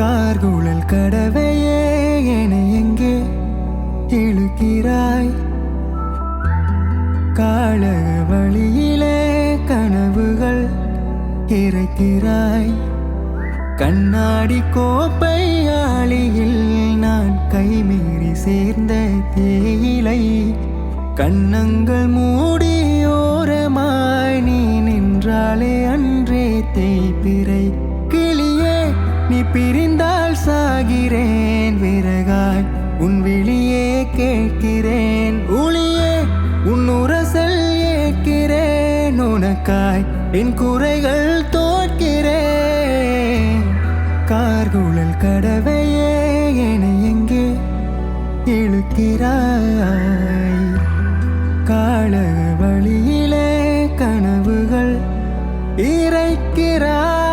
கார்குழல் கடவையே என எங்கே இழுக்கிறாய்? காலக வழியிலே கனவுகள் இறைக்கிறாய். கண்ணாடி கோப்பை ஆளியில் நான் கைமீறி சேர்ந்த தேயிலை. கண்ணங்கள் மூடி ஓரமாய் நீ நின்றாலே அன்றே தேய்பிறை. கிளியே நீ பிரிந்தால் சாகிறேன், விறகாய் உன் விழியே கேட்கிறேன். ஒளியே உன் உரசல் ஏற்கிறேன், உனக்காய் என் குறைகள் தோற்கிறேன். கார்குழல் கடவையே என எங்கே இழுக்கிறாய்? காலக வழியிலே கனவுகள் இறைக்கிறாய்.